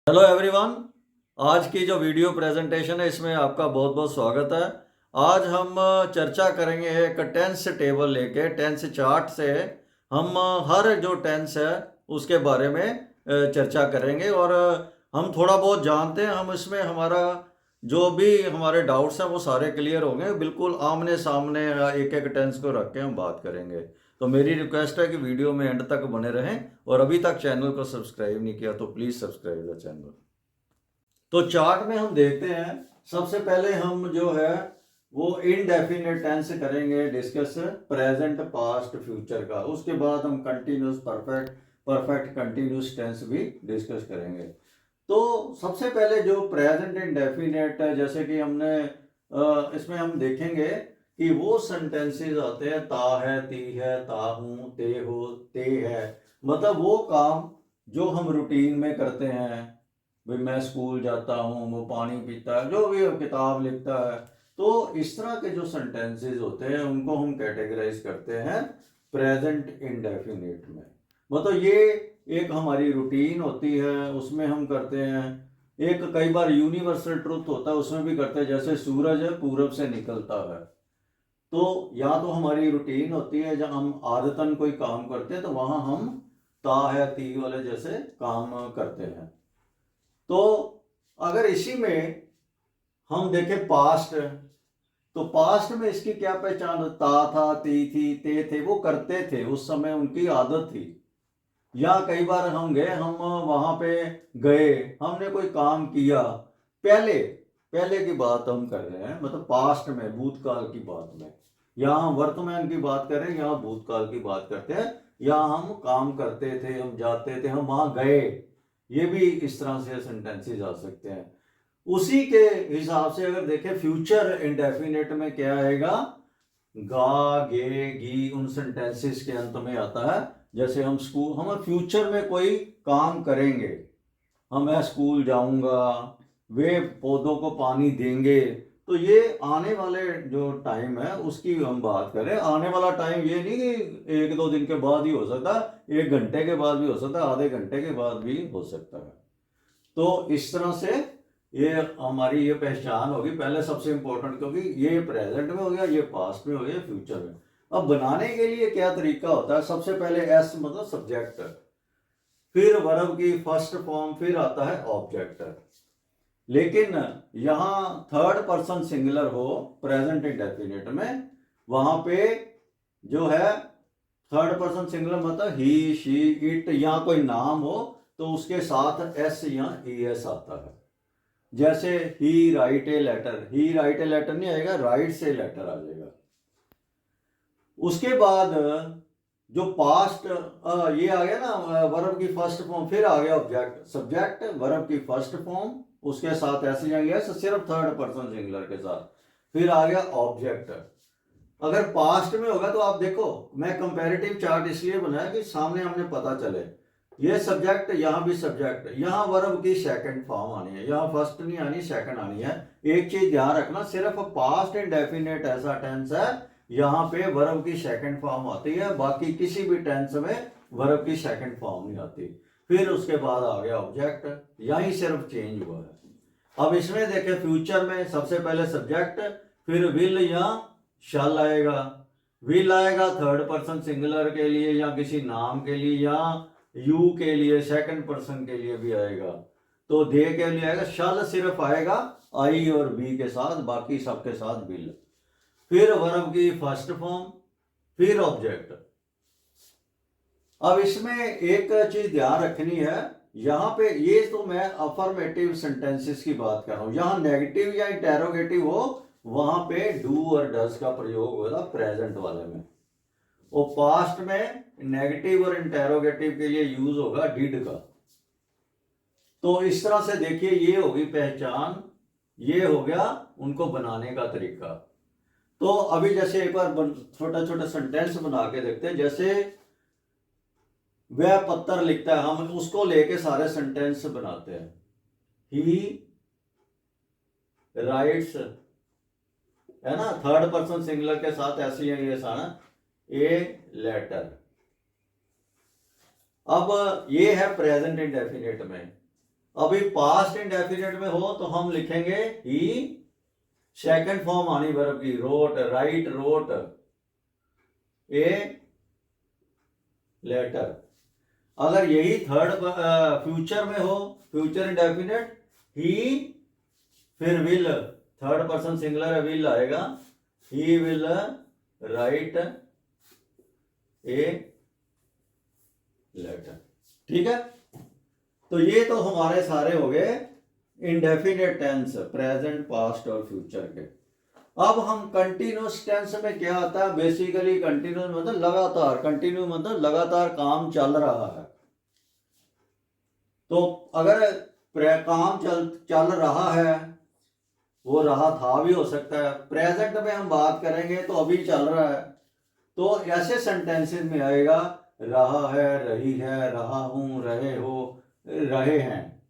Hello everyone. आज की जो वीडियो प्रेजेंटेशन है इसमें आपका बहुत बहुत स्वागत है। आज हम चर्चा करेंगे एक टेंस टेबल लेके टेंस चार्ट से हम हर जो टेंस है उसके बारे में चर्चा करेंगे और हम थोड़ा बहुत जानते हैं। हम इसमें हमारा जो भी हमारे डाउट्स हैं वो सारे क्लियर होंगे। बिल्कुल आमने सामने एक एक टेंस को रख के हम बात करेंगे। तो मेरी रिक्वेस्ट है कि वीडियो में एंड तक बने रहें और अभी तक चैनल को सब्सक्राइब नहीं किया तो प्लीज़ सब्सक्राइब द चैनल। तो चार्ट में हम देखते हैं, सबसे पहले हम जो है वो इनडेफिनेट टेंस करेंगे डिस्कस, प्रेजेंट पास्ट फ्यूचर का। उसके बाद हम कंटिन्यूस परफेक्ट कंटिन्यूस टेंस भी डिस्कस करेंगे। तो सबसे पहले जो प्रेजेंट इंडेफिनेट है, जैसे कि हमने इसमें हम देखेंगे कि वो सेंटेंसेस आते हैं ता है, ती है, ता हूं, ते हो, ते है। मतलब वो काम जो हम रूटीन में करते हैं, भाई मैं स्कूल जाता हूँ, वो पानी पीता है, जो भी किताब लिखता है। तो इस तरह के जो सेंटेंसेस होते हैं उनको हम कैटेगराइज करते हैं प्रेजेंट इंडेफिनिट में। मतलब ये एक हमारी रूटीन होती है, उसमें हम करते हैं। एक कई बार यूनिवर्सल ट्रुथ होता है, उसमें भी करते हैं। जैसे सूरज पूरब से निकलता है, तो या तो हमारी रूटीन होती है जब हम आदतन कोई काम करते हैं तो वहां हम ता है, ती वाले जैसे काम करते हैं। तो अगर इसी में हम देखें पास्ट, तो पास्ट में इसकी क्या पहचान? ता था, ती थी, ते थे, वो करते थे, उस समय उनकी आदत थी। या कई बार हम गए, हम वहां पे गए, हमने कोई काम किया, पहले पहले की बात हम कर रहे हैं, मतलब पास्ट में, भूतकाल की बात में। यहाँ हम वर्तमान की बात कर रहे हैं, यहाँ भूतकाल की बात करते हैं। यहाँ हम काम करते थे, हम जाते थे, हम वहां गए। ये भी इस तरह से सेंटेंसेस आ सकते हैं। उसी के हिसाब से अगर देखें फ्यूचर इंडेफिनेट में क्या आएगा, गा, गे, गी उन सेंटेंसेस के अंत में आता है। जैसे हम फ्यूचर में कोई काम करेंगे, मैं स्कूल जाऊंगा, वे पौधों को पानी देंगे। तो ये आने वाले जो टाइम है उसकी हम बात करें। आने वाला टाइम ये नहीं कि एक दो दिन के बाद ही हो सकता, 1 घंटे के बाद भी हो सकता, आधे घंटे के बाद भी हो सकता है। तो इस तरह से ये हमारी ये पहचान होगी पहले, सबसे इंपॉर्टेंट, क्योंकि ये प्रेजेंट में हो गया, ये पास्ट में हो गया, फ्यूचर में। अब बनाने के लिए क्या तरीका होता है? सबसे पहले एस मतलब सब्जेक्ट, फिर वर्ब की फर्स्ट फॉर्म, फिर आता है ऑब्जेक्ट। लेकिन यहां थर्ड पर्सन सिंगुलर हो प्रेजेंट इंडेफिनिट में, वहां पे जो है थर्ड पर्सन सिंगुलर मतलब ही, शी, इट, या कोई नाम हो तो उसके साथ एस या ई एस आता है। जैसे he write a letter, he write a letter नहीं आएगा, राइट से लेटर आ जाएगा। उसके बाद जो पास्ट ये आ गया ना, वर्ब की फर्स्ट फॉर्म, फिर आ गया ऑब्जेक्ट, सब्जेक्ट, वर्ब की फर्स्ट फॉर्म, उसके साथ ऐसे जाएंगे सिर्फ थर्ड पर्सन सिंगुलर के साथ, फिर आ गया ऑब्जेक्ट। अगर पास्ट में होगा तो आप देखो, मैं कंपैरेटिव चार्ट इसलिए बनाया कि सामने हमने पता चले, ये सब्जेक्ट, यहां भी सब्जेक्ट, यहां वर्ब की सेकंड फॉर्म आनी है, यहां फर्स्ट नहीं आनी, सेकंड आनी है। एक चीज ध्यान रखना, सिर्फ पास्ट इंडेफिनेट ऐसा टेंस है यहां पे वर्ब की सेकंड फॉर्म आती है, बाकी किसी भी टेंस में वर्ब की सेकंड फॉर्म नहीं आती। फिर उसके बाद आ गया ऑब्जेक्ट, यही सिर्फ चेंज हुआ है। अब इसमें देखें फ्यूचर में सबसे पहले सब्जेक्ट, फिर विल या शल आएगा। विल आएगा थर्ड पर्सन सिंगुलर के लिए या किसी नाम के लिए, या यू के लिए सेकंड पर्सन के लिए भी आएगा। तो दे के लिए आएगा। शल सिर्फ आएगा आई और बी के साथ, बाकी सबके साथ विल। फिर वर्ब की फर्स्ट फॉर्म, फिर ऑब्जेक्ट। अब इसमें एक चीज ध्यान रखनी है, यहां पे ये तो मैं अफर्मेटिव सेंटेंसेस की बात कर रहा हूं। यहां नेगेटिव या इंटेरोगेटिव हो वहां पे डू और डज का प्रयोग होगा प्रेजेंट वाले में, और पास्ट में नेगेटिव और इंटेरोगेटिव के लिए यूज होगा डिड का। तो इस तरह से देखिए, ये होगी पहचान, ये हो गया उनको बनाने का तरीका। तो अभी जैसे एक बार छोटा छोटा सेंटेंस बना के देखते हैं। जैसे वह पत्र लिखता है, हम उसको लेके सारे सेंटेंस बनाते हैं। ही राइट्स, है ना, थर्ड पर्सन सिंगुलर के साथ ऐसे ही आना, ए लेटर। अब ये है प्रेजेंट इंडेफिनिट में। अभी पास्ट इंडेफिनिट में हो तो हम लिखेंगे ही, सेकंड फॉर्म आनी वर्ब की, wrote, write, wrote a letter. अगर यही थर्ड फ्यूचर में हो, फ्यूचर इंडेफिनिट, ही फिर विल, थर्ड पर्सन सिंगुलर है, विल आएगा, he will write a letter. ठीक है, तो ये तो हमारे सारे हो गए इंडेफिनिट टेंस, प्रेजेंट, पास्ट और फ्यूचर के। अब हम कंटिन्यूस टेंस में क्या आता है, बेसिकली कंटिन्यूस मतलब लगातार, कंटिन्यू मतलब लगातार काम चल रहा है। तो अगर काम चल रहा है, वो रहा था भी हो सकता है, प्रेजेंट में हम बात करेंगे तो अभी चल रहा है, तो ऐसे सेंटेंसेस में आएगा रहा है, रही है, रहा हूं, रहे हो, रहे हैं।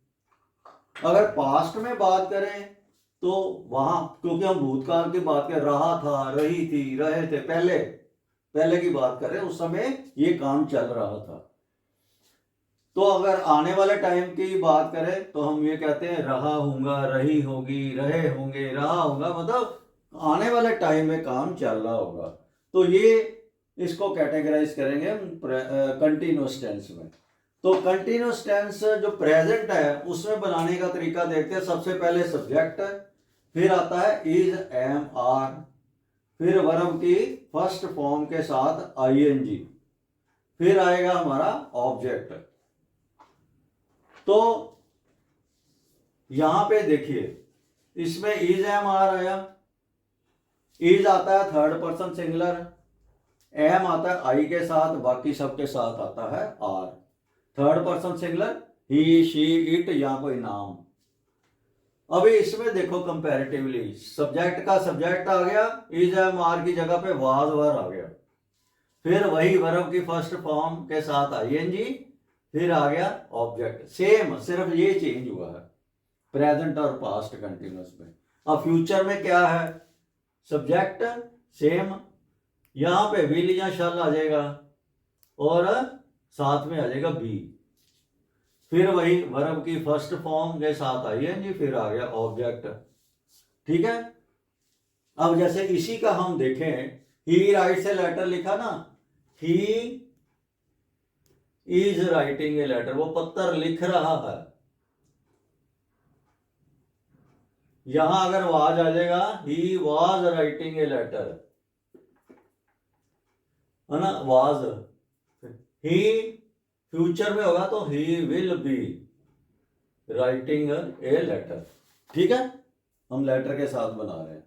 अगर पास्ट में बात करें तो वहां, क्योंकि हम भूतकाल की बात कर, रहा था, रही थी, रहे थे, पहले की बात करें, उस समय ये काम चल रहा था। तो अगर आने वाले टाइम की बात करें तो हम ये कहते हैं रहा हूंगा, रही होगी, रहे होंगे, रहा होगा, मतलब आने वाले टाइम में काम चल रहा होगा। तो ये इसको कैटेगराइज करेंगे कंटिन्यूअस टेंस में। तो कंटिन्यूअस टेंस जो प्रेजेंट है उसमें बनाने का तरीका देखते हैं। सबसे पहले सब्जेक्ट, फिर आता है इज, एम, आर, फिर वर्ब की फर्स्ट फॉर्म के साथ आईएनजी, फिर आएगा हमारा ऑब्जेक्ट। तो यहां पे देखिए, इसमें इज, एम, आर आया, इज आता है थर्ड पर्सन सिंगुलर, एम आता है आई के साथ, बाकी सबके साथ आता है are. Third person singular, he, she, it या कोई नाम। अभी इसमें देखो कंपैरेटिवली, सब्जेक्ट का सब्जेक्ट आ गया, इज, एम, आर की जगह पे वाज, वर आ गया, फिर वही वर्ब की फर्स्ट फॉर्म के साथ आईएनजी, फिर आ गया ऑब्जेक्ट। सेम, सिर्फ ये चेंज हुआ है प्रेजेंट और पास्ट कंटिन्यूअस में। अब फ्यूचर में क्या है, सब्जेक्ट सेम, यहां पे विल या शल आ जाएगा और साथ में आ जाएगा बी, फिर वही वर्ब की फर्स्ट फॉर्म के साथ आईएनजी, फिर आ गया ऑब्जेक्ट। ठीक है, अब जैसे इसी का हम देखें, ही राइट्स ए लेटर लिखा ना, he is writing a letter, वो पत्र लिख रहा है। यहां अगर वाज आ जाएगा, he was writing a letter, है ना, वाज। ही फ्यूचर में होगा तो he will be writing a letter. ठीक है, हम लेटर के साथ बना रहे हैं।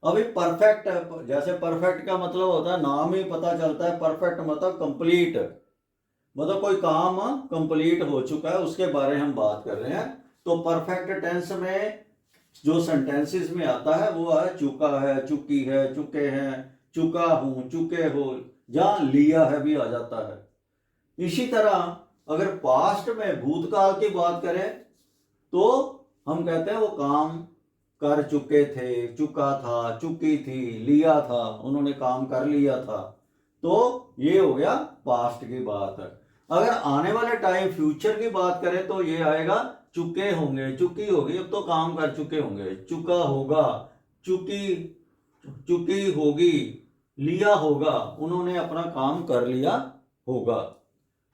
अभी परफेक्ट, जैसे परफेक्ट का मतलब होता है, नाम ही पता चलता है, परफेक्ट मतलब कंप्लीट, मतलब कोई काम कंप्लीट हो चुका है, उसके बारे में हम बात कर रहे हैं। तो परफेक्ट टेंस में जो सेंटेंसेस में आता है वो है चुका है, चुकी है, चुके हैं, चुका हूं, चुके हो, जहां लिया है भी आ जाता है। इसी तरह अगर पास्ट में भूतकाल की बात करें तो हम कहते हैं वो काम कर चुके थे, चुका था, चुकी थी, लिया था, उन्होंने काम कर लिया था, तो ये हो गया पास्ट की बात। अगर आने वाले टाइम फ्यूचर की बात करें तो ये आएगा चुके होंगे, चुकी होगी, अब तो काम कर चुके होंगे, चुका होगा, चुकी, चुकी होगी, लिया होगा, उन्होंने अपना काम कर लिया होगा।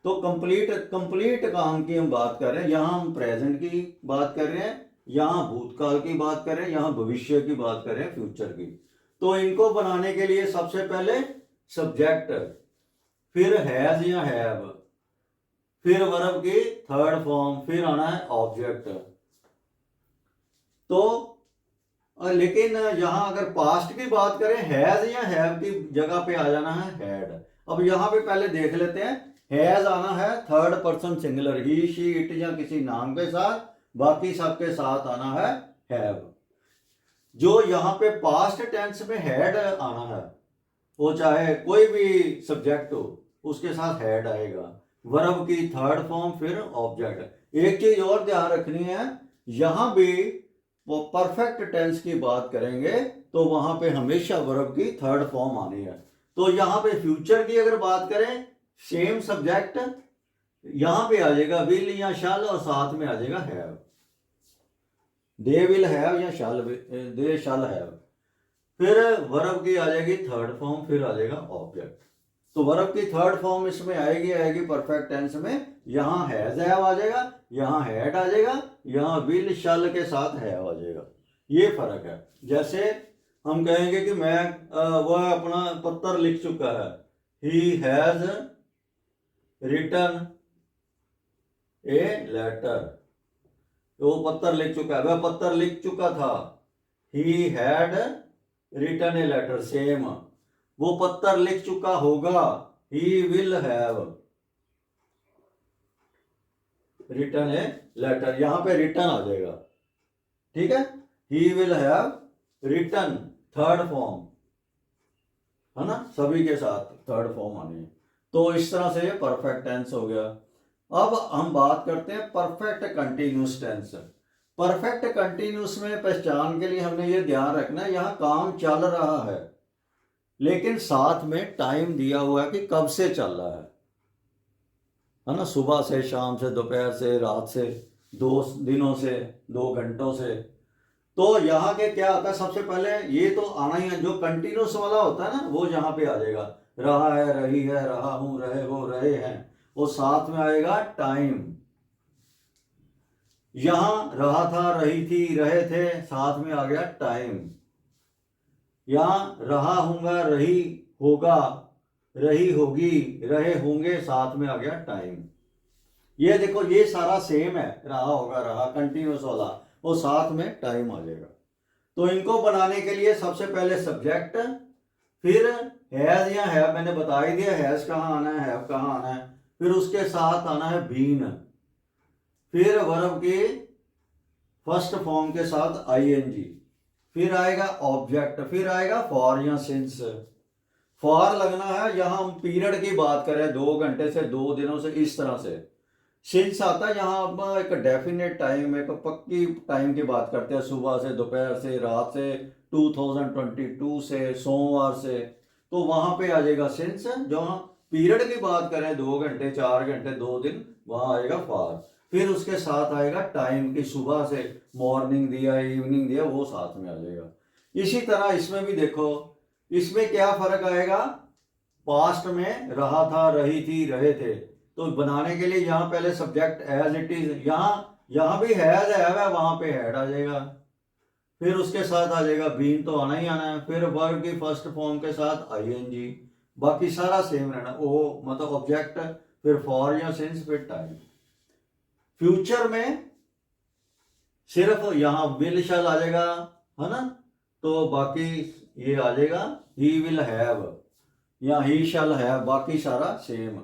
तो कंप्लीट काम की हम बात कर रहे हैं, यहां हम प्रेजेंट की बात कर रहे हैं, यहां भूतकाल की बात कर रहे हैं, यहां भविष्य की बात कर रहे हैं, फ्यूचर की। तो इनको बनाने के लिए सबसे पहले सब्जेक्ट, फिर हैज या हैव, फिर वर्ब की थर्ड फॉर्म, फिर आना है ऑब्जेक्ट। तो लेकिन यहां अगर पास्ट की बात करें, हैज या हैव की जगह पे आ जाना है हैड। अब यहां पे पहले देख लेते हैं, हैज आना है third person singular, he, she, it या किसी नाम के साथ, बाकी सबके साथ आना है हैव। जो यहां पे पास्ट टेंस में हैड आना है, वो चाहे कोई भी सब्जेक्ट हो उसके साथ हैड आएगा, वर्ब की थर्ड फॉर्म, फिर ऑब्जेक्ट। एक चीज और ध्यान रखनी है, यहां भी वो परफेक्ट टेंस की बात करेंगे तो वहां पे हमेशा वर्ब की थर्ड फॉर्म आनी है। तो यहां पे फ्यूचर की अगर बात करें, सेम सब्जेक्ट, यहां पे आ जाएगा विल या शैल और साथ में आ जाएगा हैव। दे विल हैव या शैल, दे शैल हैव। फिर वर्ब की आ जाएगी थर्ड फॉर्म, फिर आ जाएगा ऑब्जेक्ट। तो वर्ब की थर्ड फॉर्म इसमें आएगी परफेक्ट टेंस में, यहाँ हैज हैव आ जाएगा, यहाँ हैड आ जाएगा, यहाँ विल शैल के साथ हैव आ जाएगा। ये फर्क है। जैसे हम कहेंगे कि वह अपना पत्र लिख चुका है, he has written a letter. वो पत्र लिख चुका है, वह पत्र लिख चुका था, he had written a letter. Same, वो पत्र लिख चुका होगा, he will have written a letter. यहां पे रिटन आ जाएगा, ठीक है। He will have written, third form है ना, सभी के साथ थर्ड फॉर्म आनी है। तो इस तरह से ये परफेक्ट टेंस हो गया। अब हम बात करते हैं perfect continuous tense. Perfect continuous में पहचान के लिए हमने ये ध्यान रखना है, यहाँ काम चल रहा है लेकिन साथ में टाइम दिया हुआ है कि कब से चल रहा है ना, सुबह से, शाम से, दोपहर से, रात से, 2 दिनों से, 2 घंटों से। तो यहाँ के क्या आता है, सबसे पहले ये तो आना ही है, जो कंटिन्यूस वाला होता है ना वो यहाँ पे आ जाएगा, रहा है, रही है, रहा हूं, रहे हो, रहे हैं। वो साथ में आएगा टाइम। यहां रहा था, रही थी, रहे थे, साथ में आ गया टाइम। यहां रहा हूंगा, रही होगा, रही होगी, रहे होंगे, साथ में आ गया टाइम। ये देखो ये सारा सेम है, रहा होगा, रहा कंटिन्यूस वाला, वो साथ में टाइम आ जाएगा। तो इनको बनाने के लिए सबसे पहले सब्जेक्ट, फिर हैज या हैव, मैंने बता ही दिया हैज कहाँ आना है, हैव कहाँ आना है। फिर उसके साथ आना है बीन, फिर वर्ब के फर्स्ट फॉर्म के साथ आईएनजी, फिर आएगा ऑब्जेक्ट, फिर आएगा फॉर या सिंस। फॉर लगना है, यहां हम पीरियड की बात करें, 2 घंटे से, 2 दिनों से, इस तरह से। सिंस आता है यहाँ हम एक डेफिनेट टाइम, एक पक्की टाइम की बात करते हैं, सुबह से, दोपहर से, रात से, 2022 से, सोमवार से। तो वहां पे आ जाएगा सिंस। जो हम पीरियड की बात करें, 2 घंटे, 4 घंटे, 2 दिन, वहां आएगा फॉर। फिर उसके साथ आएगा टाइम की, सुबह से, मॉर्निंग दिया, इवनिंग दिया, वो साथ में आ जाएगा। इसी तरह इसमें भी देखो, इसमें क्या फर्क आएगा, पास्ट में रहा था, रही थी, रहे थे। तो बनाने के लिए यहाँ पहले सब्जेक्ट एज इट इज, यहाँ भी हैज है, वहां पे हैड आ जाएगा। फिर उसके साथ आ जाएगा बीन, तो आना ही आना है। फिर वर्ब की फर्स्ट फॉर्म के साथ आईएनजी, बाकी सारा सेम रहना, ओ मतलब ऑब्जेक्ट, फिर फॉर या सिंस, फिर टाइम। फ्यूचर में सिर्फ यहाँ विल शैल आ जाएगा, है ना। तो बाकी ये आ जाएगा ही विल हैव या ही शैल हैव, बाकी सारा सेम।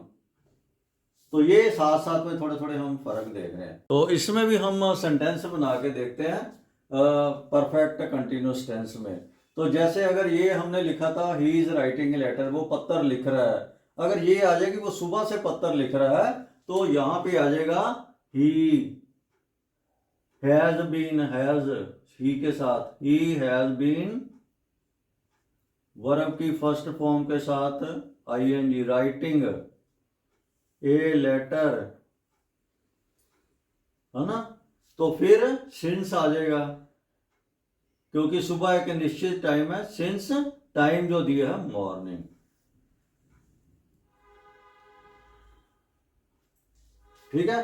तो ये साथ साथ में थोड़े थोड़े हम फर्क देख रहे हैं। तो इसमें भी हम सेंटेंस बना के देखते हैं परफेक्ट कंटिन्यूस टेंस में। तो जैसे अगर ये हमने लिखा था he is writing a letter, वो पत्र लिख रहा है, अगर ये आ जाएगी वो सुबह से पत्र लिख रहा है, तो यहां पे आ जाएगा he has been, has he के साथ, ही हैज बीन, वर्ब की फर्स्ट फॉर्म के साथ आईएनजी, राइटिंग ए लेटर, है ना। तो फिर सिंस आ जाएगा, क्योंकि सुबह एक निश्चित टाइम है, सिंस टाइम जो दिया है मॉर्निंग। ठीक है।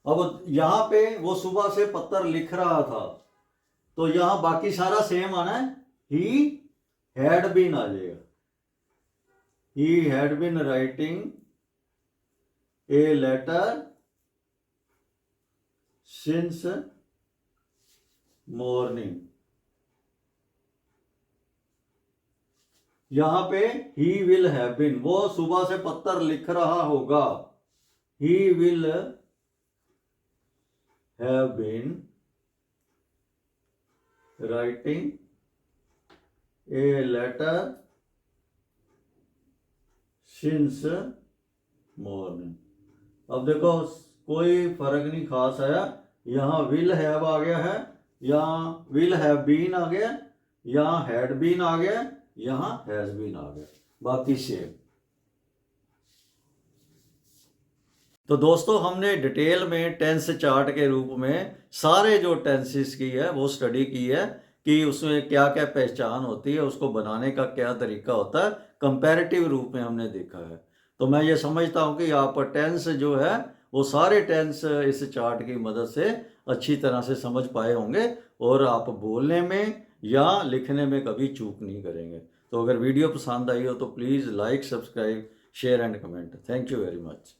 अब यहां पे वो सुबह से पत्र लिख रहा था, तो यहां बाकी सारा सेम आना है, ही हैड बीन आ जाएगा, he had been writing a letter since morning. यहां पे ही विल हैव बीन, वो सुबह से पत्र लिख रहा होगा, he will have been writing a letter since morning. अब देखो कोई फर्क नहीं खास आया, यहाँ विल हैव आ गया है, यहाँ विल हैव बीन आ गया, यहाँ हैड बीन आ गया, यहाँ हैज बीन आ गया, बाकी सेम। तो दोस्तों हमने डिटेल में टेंस चार्ट के रूप में सारे जो टेंसेस की है वो स्टडी की है कि उसमें क्या क्या पहचान होती है, उसको बनाने का क्या तरीका होता है, कंपैरेटिव रूप में हमने देखा है। तो मैं ये समझता हूँ कि आप टेंस जो है वो सारे टेंस इस चार्ट की मदद से अच्छी तरह से समझ पाए होंगे और आप बोलने में या लिखने में कभी चूक नहीं करेंगे। तो अगर वीडियो पसंद आई हो तो please like, subscribe, share and comment. Thank you very much.